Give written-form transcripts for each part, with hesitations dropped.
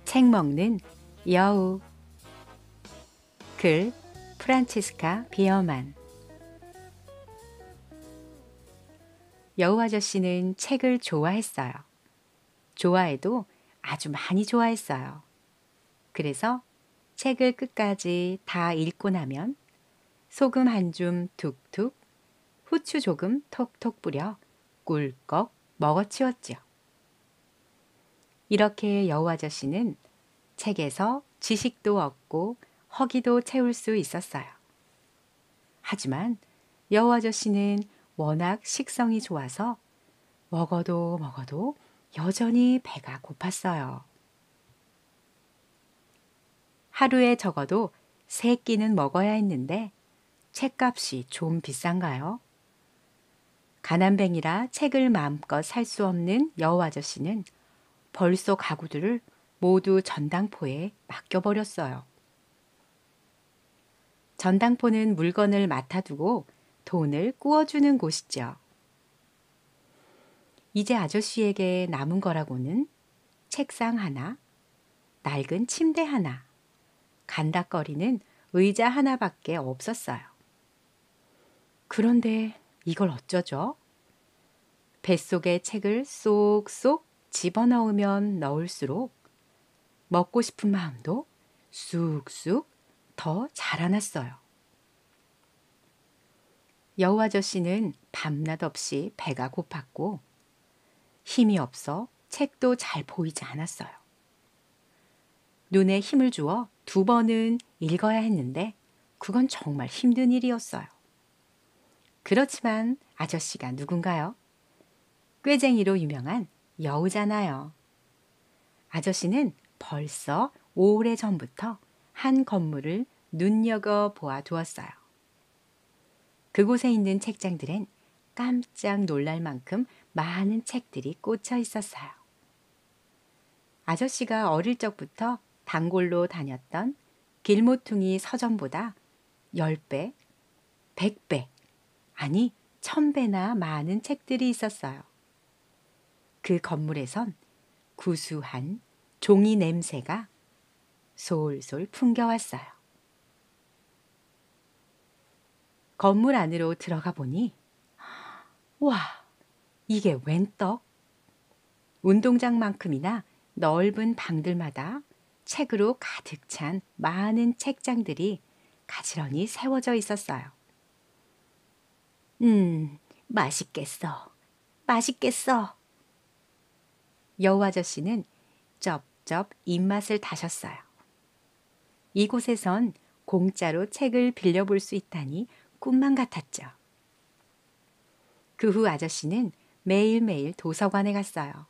책 먹는 여우. 글 프란치스카 비어만. 여우 아저씨는 책을 좋아했어요. 좋아해도 아주 많이 좋아했어요. 그래서 책을 끝까지 다 읽고 나면 소금 한 줌 툭툭, 후추 조금 톡톡 뿌려 꿀꺽 먹어치웠지요. 이렇게 여우 아저씨는 책에서 지식도 얻고 허기도 채울 수 있었어요. 하지만 여우 아저씨는 워낙 식성이 좋아서 먹어도 여전히 배가 고팠어요. 하루에 적어도 3끼는 먹어야 했는데 책값이 좀 비싼가요? 가난뱅이라 책을 마음껏 살 수 없는 여우 아저씨는 벌써 가구들을 모두 전당포에 맡겨버렸어요. 전당포는 물건을 맡아두고 돈을 꾸어주는 곳이죠. 이제 아저씨에게 남은 거라고는 책상 하나, 낡은 침대 하나, 간닥거리는 의자 하나밖에 없었어요. 그런데 이걸 어쩌죠? 뱃속에 책을 쏙쏙 집어넣으면 넣을수록 먹고 싶은 마음도 쑥쑥 더 자라났어요. 여우 아저씨는 밤낮 없이 배가 고팠고 힘이 없어 책도 잘 보이지 않았어요. 눈에 힘을 주어 2번은 읽어야 했는데 그건 정말 힘든 일이었어요. 그렇지만 아저씨가 누군가요? 꾀쟁이로 유명한 여우잖아요. 아저씨는 벌써 오래전부터 한 건물을 눈여겨보아 두었어요. 그곳에 있는 책장들엔 깜짝 놀랄 만큼 많은 책들이 꽂혀 있었어요. 아저씨가 어릴 적부터 단골로 다녔던 길모퉁이 서점보다 10배, 100배, 아니 1000배나 많은 책들이 있었어요. 그 건물에선 구수한 종이 냄새가 솔솔 풍겨왔어요. 건물 안으로 들어가 보니 와, 이게 웬 떡? 운동장만큼이나 넓은 방들마다 책으로 가득 찬 많은 책장들이 가지런히 세워져 있었어요. 맛있겠어. 맛있겠어. 여우 아저씨는 쩝쩝 입맛을 다셨어요. 이곳에선 공짜로 책을 빌려볼 수 있다니 꿈만 같았죠. 그 후 아저씨는 매일매일 도서관에 갔어요.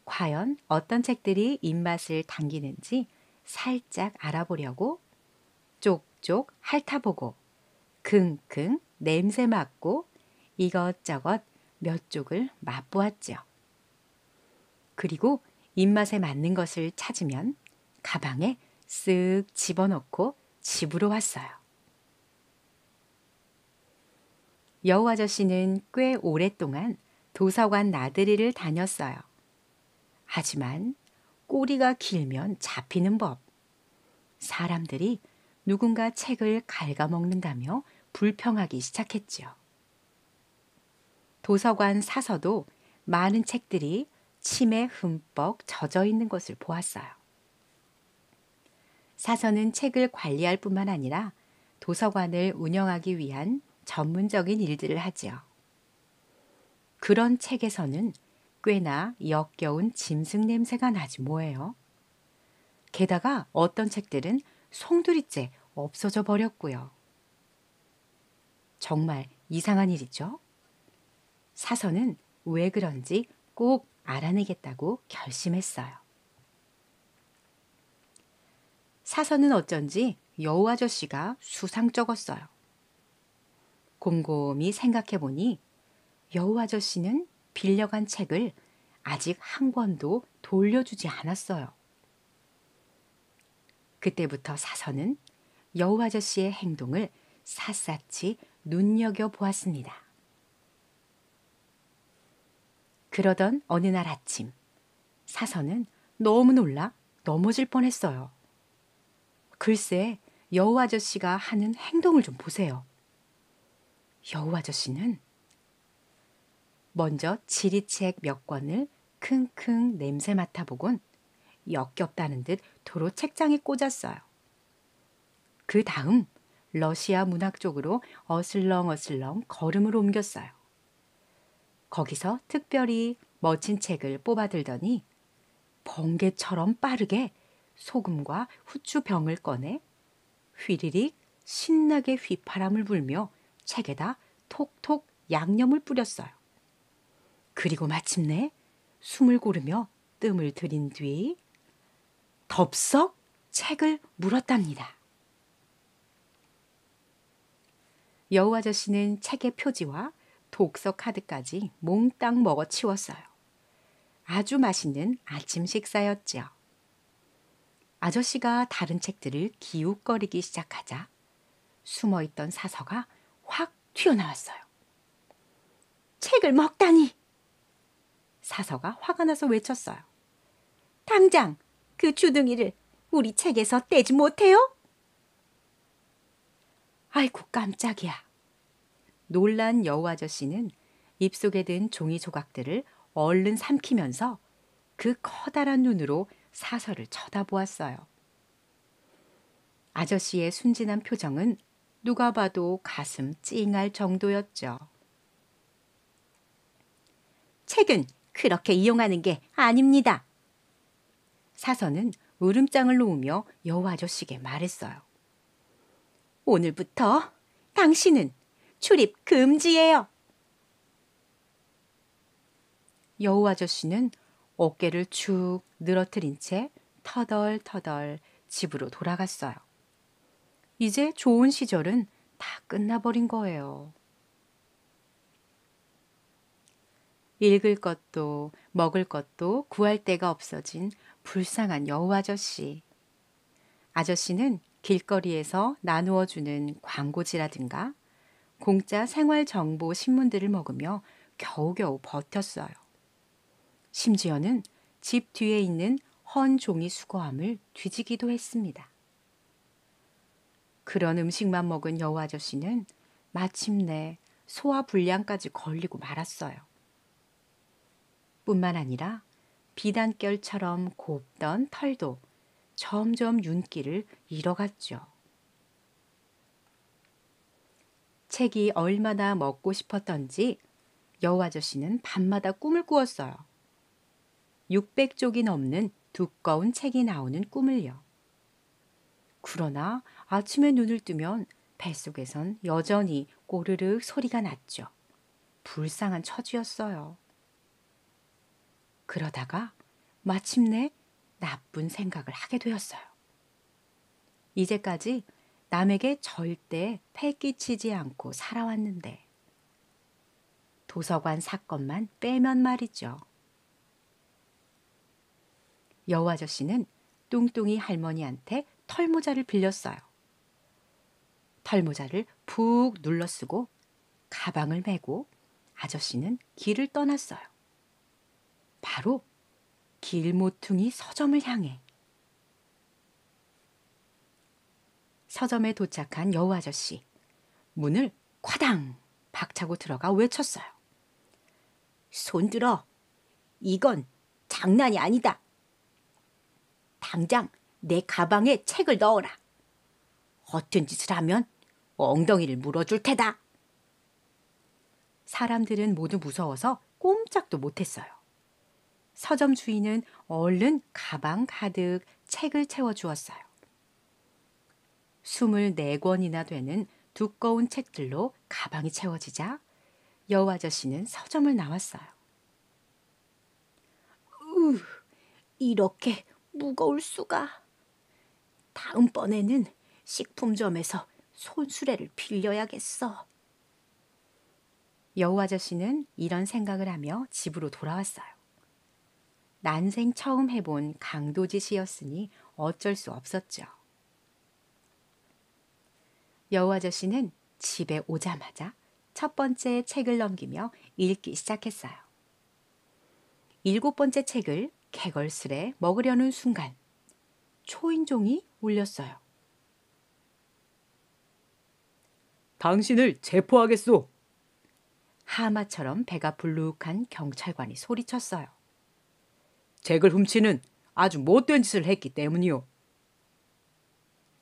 과연 어떤 책들이 입맛을 당기는지 살짝 알아보려고 쪽쪽 핥아보고 킁킁 냄새 맡고 이것저것 몇 쪽을 맛보았죠. 그리고 입맛에 맞는 것을 찾으면 가방에 쓱 집어넣고 집으로 왔어요. 여우 아저씨는 꽤 오랫동안 도서관 나들이를 다녔어요. 하지만 꼬리가 길면 잡히는 법. 사람들이 누군가 책을 갉아먹는다며 불평하기 시작했지요. 도서관 사서도 많은 책들이 침에 흠뻑 젖어 있는 것을 보았어요. 사서는 책을 관리할 뿐만 아니라 도서관을 운영하기 위한 전문적인 일들을 하지요. 그런 책에서는 꽤나 역겨운 짐승 냄새가 나지 뭐예요. 게다가 어떤 책들은 송두리째 없어져 버렸고요. 정말 이상한 일이죠. 사서는 왜 그런지 꼭 알아내겠다고 결심했어요. 사서는 어쩐지 여우 아저씨가 수상쩍었어요. 곰곰이 생각해보니 여우 아저씨는 빌려간 책을 아직 한 권도 돌려주지 않았어요. 그때부터 사서는 여우 아저씨의 행동을 샅샅이 눈여겨보았습니다. 그러던 어느 날 아침, 사서는 너무 놀라 넘어질 뻔했어요. 글쎄, 여우 아저씨가 하는 행동을 좀 보세요. 여우 아저씨는 먼저 지리책 몇 권을 킁킁 냄새 맡아보곤 역겹다는 듯 도로 책장에 꽂았어요. 그 다음 러시아 문학 쪽으로 어슬렁어슬렁 걸음을 옮겼어요. 거기서 특별히 멋진 책을 뽑아들더니 번개처럼 빠르게 소금과 후추병을 꺼내 휘리릭 신나게 휘파람을 불며 책에다 톡톡 양념을 뿌렸어요. 그리고 마침내 숨을 고르며 뜸을 들인 뒤 덥석 책을 물었답니다. 여우 아저씨는 책의 표지와 독서 카드까지 몽땅 먹어치웠어요. 아주 맛있는 아침 식사였지요. 아저씨가 다른 책들을 기웃거리기 시작하자 숨어있던 사서가 확 튀어나왔어요. 책을 먹다니! 사서가 화가 나서 외쳤어요. 당장 그 주둥이를 우리 책에서 떼지 못해요? 아이고 깜짝이야. 놀란 여우 아저씨는 입속에 든 종이 조각들을 얼른 삼키면서 그 커다란 눈으로 사서를 쳐다보았어요. 아저씨의 순진한 표정은 누가 봐도 가슴 찡할 정도였죠. 책은 그렇게 이용하는 게 아닙니다. 사서는 으름장을 놓으며 여우 아저씨에게 말했어요. 오늘부터 당신은 출입 금지예요. 여우 아저씨는 어깨를 축 늘어뜨린 채 터덜터덜 집으로 돌아갔어요. 이제 좋은 시절은 다 끝나버린 거예요. 읽을 것도 먹을 것도 구할 데가 없어진 불쌍한 여우 아저씨. 아저씨는 길거리에서 나누어주는 광고지라든가 공짜 생활정보 신문들을 먹으며 겨우겨우 버텼어요. 심지어는 집 뒤에 있는 헌 종이 수거함을 뒤지기도 했습니다. 그런 음식만 먹은 여우 아저씨는 마침내 소화불량까지 걸리고 말았어요. 뿐만 아니라 비단결처럼 곱던 털도 점점 윤기를 잃어갔죠. 책이 얼마나 먹고 싶었던지 여우 아저씨는 밤마다 꿈을 꾸었어요. 600쪽이 넘는 두꺼운 책이 나오는 꿈을요. 그러나 아침에 눈을 뜨면 뱃속에선 여전히 꼬르륵 소리가 났죠. 불쌍한 처지였어요. 그러다가 마침내 나쁜 생각을 하게 되었어요. 이제까지 남에게 절대 패 끼치지 않고 살아왔는데 도서관 사건만 빼면 말이죠. 여우 아저씨는 뚱뚱이 할머니한테 털모자를 빌렸어요. 털모자를 푹 눌러 쓰고 가방을 메고 아저씨는 길을 떠났어요. 바로 길모퉁이 서점을 향해. 서점에 도착한 여우 아저씨, 문을 쾅당 박차고 들어가 외쳤어요. 손들어. 이건 장난이 아니다. 당장 내 가방에 책을 넣어라. 허튼 짓을 하면 엉덩이를 물어줄 테다. 사람들은 모두 무서워서 꼼짝도 못했어요. 서점 주인은 얼른 가방 가득 책을 채워주었어요. 24권이나 되는 두꺼운 책들로 가방이 채워지자 여우 아저씨는 서점을 나왔어요. 이렇게 무거울 수가. 다음번에는 식품점에서 손수레를 빌려야겠어. 여우 아저씨는 이런 생각을 하며 집으로 돌아왔어요. 난생 처음 해본 강도짓이었으니 어쩔 수 없었죠. 여우 아저씨는 집에 오자마자 첫 번째 책을 넘기며 읽기 시작했어요. 7번째 책을 개걸스레 먹으려는 순간 초인종이 울렸어요. 당신을 체포하겠소. 하마처럼 배가 불룩한 경찰관이 소리쳤어요. 책을 훔치는 아주 못된 짓을 했기 때문이요.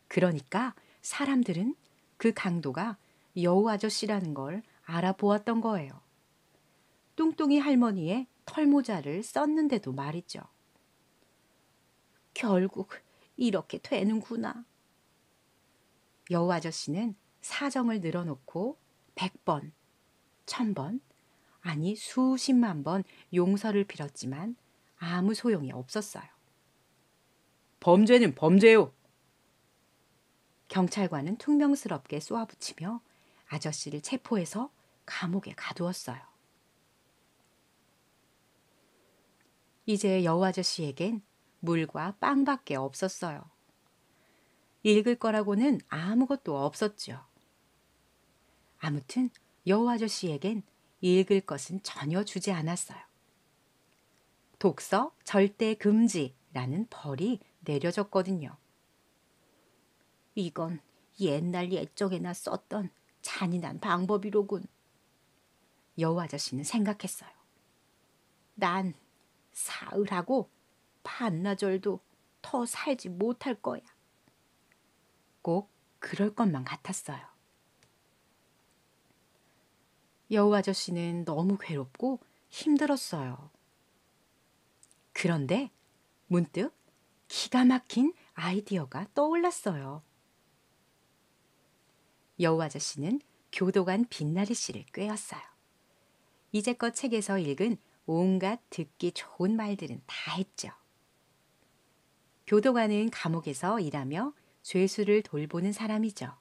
그러니까 사람들은 그 강도가 여우 아저씨라는 걸 알아보았던 거예요. 뚱뚱이 할머니의 털모자를 썼는데도 말이죠. 결국 이렇게 되는구나. 여우 아저씨는 사정을 늘어놓고 100번, 1000번, 아니 수십만 번 용서를 빌었지만 아무 소용이 없었어요. 범죄는 범죄요. 경찰관은 퉁명스럽게 쏘아붙이며 아저씨를 체포해서 감옥에 가두었어요. 이제 여우 아저씨에겐 물과 빵밖에 없었어요. 읽을 거라고는 아무것도 없었죠. 아무튼 여우 아저씨에겐 읽을 것은 전혀 주지 않았어요. 독서 절대 금지라는 벌이 내려졌거든요. 이건 옛날 옛적에나 썼던 잔인한 방법이로군. 여우 아저씨는 생각했어요. 난 사흘하고 반나절도 더 살지 못할 거야. 꼭 그럴 것만 같았어요. 여우 아저씨는 너무 괴롭고 힘들었어요. 그런데 문득 기가 막힌 아이디어가 떠올랐어요. 여우 아저씨는 교도관 빛나리 씨를 꿰었어요. 이제껏 책에서 읽은 온갖 듣기 좋은 말들은 다 했죠. 교도관은 감옥에서 일하며 죄수를 돌보는 사람이죠.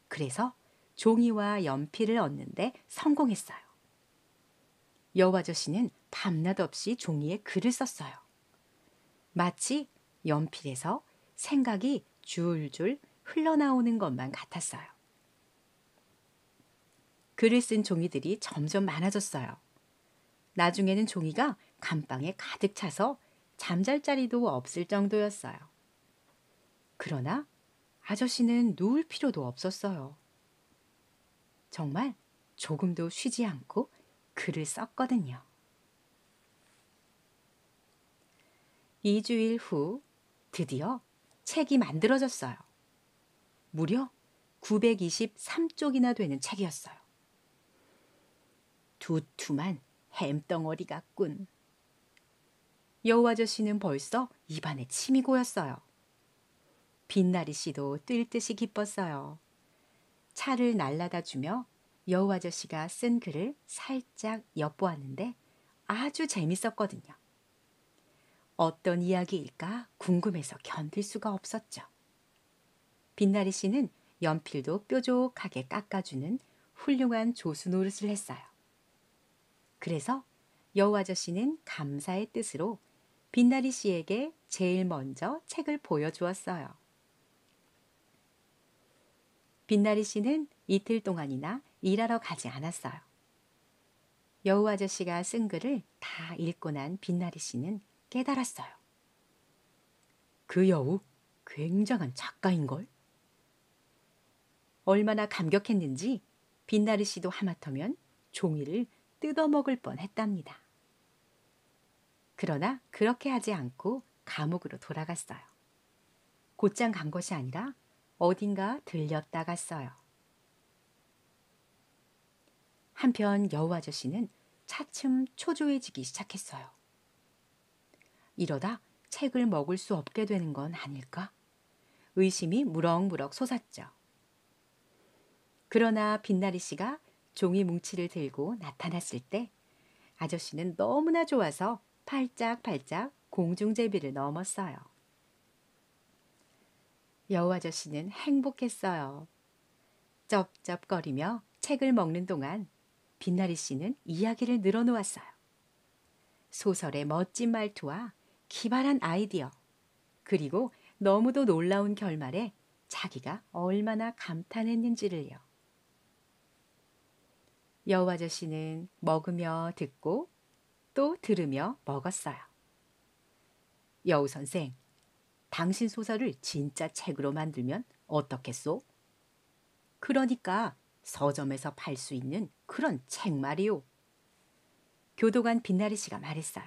그래서 종이와 연필을 얻는데 성공했어요. 여우 아저씨는 밤낮 없이 종이에 글을 썼어요. 마치 연필에서 생각이 줄줄 흘러나오는 것만 같았어요. 글을 쓴 종이들이 점점 많아졌어요. 나중에는 종이가 감방에 가득 차서 잠잘 자리도 없을 정도였어요. 그러나 아저씨는 누울 필요도 없었어요. 정말 조금도 쉬지 않고 글을 썼거든요. 2주일 후 드디어 책이 만들어졌어요. 무려 923쪽이나 되는 책이었어요. 두툼한 햄덩어리 같군. 여우 아저씨는 벌써 입안에 침이 고였어요. 빛나리 씨도 뛸 듯이 기뻤어요. 차를 날라다 주며 여우 아저씨가 쓴 글을 살짝 엿보았는데 아주 재밌었거든요. 어떤 이야기일까 궁금해서 견딜 수가 없었죠. 빛나리 씨는 연필도 뾰족하게 깎아주는 훌륭한 조수 노릇을 했어요. 그래서 여우 아저씨는 감사의 뜻으로 빛나리 씨에게 제일 먼저 책을 보여주었어요. 빛나리 씨는 이틀 동안이나 일하러 가지 않았어요. 여우 아저씨가 쓴 글을 다 읽고 난 빛나리 씨는 깨달았어요. 그 여우 굉장한 작가인걸? 얼마나 감격했는지 빛나리 씨도 하마터면 종이를 뜯어먹을 뻔했답니다. 그러나 그렇게 하지 않고 감옥으로 돌아갔어요. 곧장 간 것이 아니라 어딘가 들렸다 갔어요. 한편 여우 아저씨는 차츰 초조해지기 시작했어요. 이러다 책을 먹을 수 없게 되는 건 아닐까? 의심이 무럭무럭 솟았죠. 그러나 빛나리 씨가 종이 뭉치를 들고 나타났을 때 아저씨는 너무나 좋아서 팔짝팔짝 공중제비를 넘었어요. 여우 아저씨는 행복했어요. 쩝쩝거리며 책을 먹는 동안 빛나리 씨는 이야기를 늘어놓았어요. 소설의 멋진 말투와 기발한 아이디어, 그리고 너무도 놀라운 결말에 자기가 얼마나 감탄했는지를요. 여우 아저씨는 먹으며 듣고 또 들으며 먹었어요. 여우 선생, 당신 소설을 진짜 책으로 만들면 어떻겠소? 그러니까 서점에서 팔 수 있는 그런 책 말이오. 교도관 빛나리 씨가 말했어요.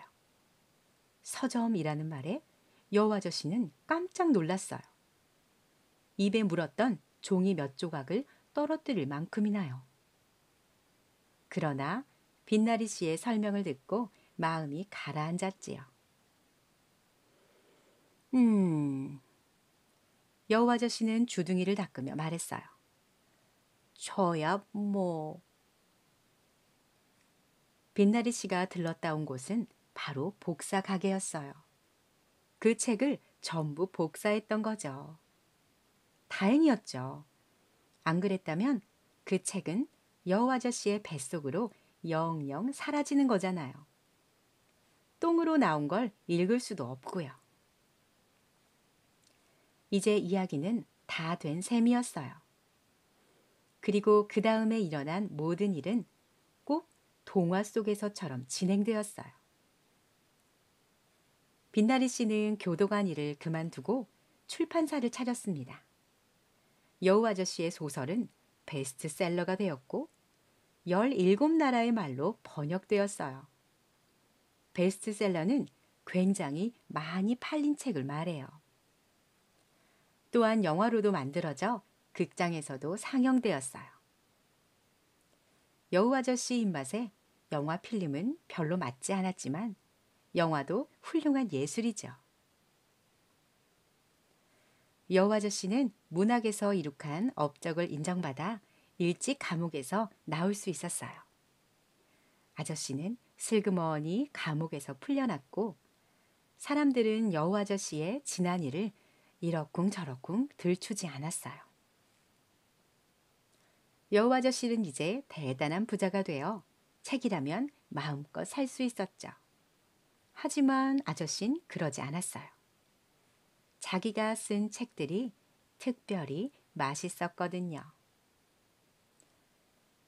서점이라는 말에 여우 아저씨는 깜짝 놀랐어요. 입에 물었던 종이 몇 조각을 떨어뜨릴 만큼이나요. 그러나 빛나리 씨의 설명을 듣고 마음이 가라앉았지요. 여우 아저씨는 주둥이를 닦으며 말했어요. 저야 뭐... 빛나리 씨가 들렀다 온 곳은 바로 복사 가게였어요. 그 책을 전부 복사했던 거죠. 다행이었죠. 안 그랬다면 그 책은 여우 아저씨의 뱃속으로 영영 사라지는 거잖아요. 똥으로 나온 걸 읽을 수도 없고요. 이제 이야기는 다 된 셈이었어요. 그리고 그 다음에 일어난 모든 일은 꼭 동화 속에서처럼 진행되었어요. 빛나리 씨는 교도관 일을 그만두고 출판사를 차렸습니다. 여우 아저씨의 소설은 베스트셀러가 되었고 17나라의 말로 번역되었어요. 베스트셀러는 굉장히 많이 팔린 책을 말해요. 또한 영화로도 만들어져 극장에서도 상영되었어요. 여우 아저씨 입맛에 영화 필름은 별로 맞지 않았지만 영화도 훌륭한 예술이죠. 여우 아저씨는 문학에서 이룩한 업적을 인정받아 일찍 감옥에서 나올 수 있었어요. 아저씨는 슬그머니 감옥에서 풀려났고 사람들은 여우 아저씨의 지난 일을 이러쿵저러쿵 들추지 않았어요. 여우 아저씨는 이제 대단한 부자가 되어 책이라면 마음껏 살 수 있었죠. 하지만 아저씨는 그러지 않았어요. 자기가 쓴 책들이 특별히 맛있었거든요.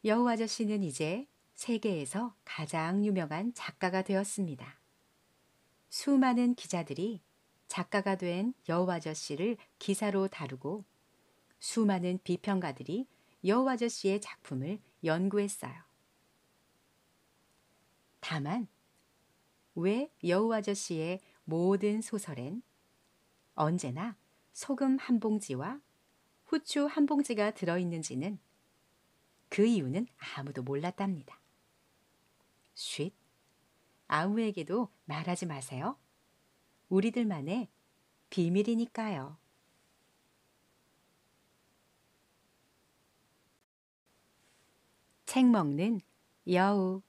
여우 아저씨는 이제 세계에서 가장 유명한 작가가 되었습니다. 수많은 기자들이 작가가 된 여우 아저씨를 기사로 다루고 수많은 비평가들이 여우 아저씨의 작품을 연구했어요. 다만 왜 여우 아저씨의 모든 소설엔 언제나 소금 한 봉지와 후추 한 봉지가 들어있는지는 그 이유는 아무도 몰랐답니다. 쉿, 아무에게도 말하지 마세요. 우리들만의 비밀이니까요. 책 먹는 여우.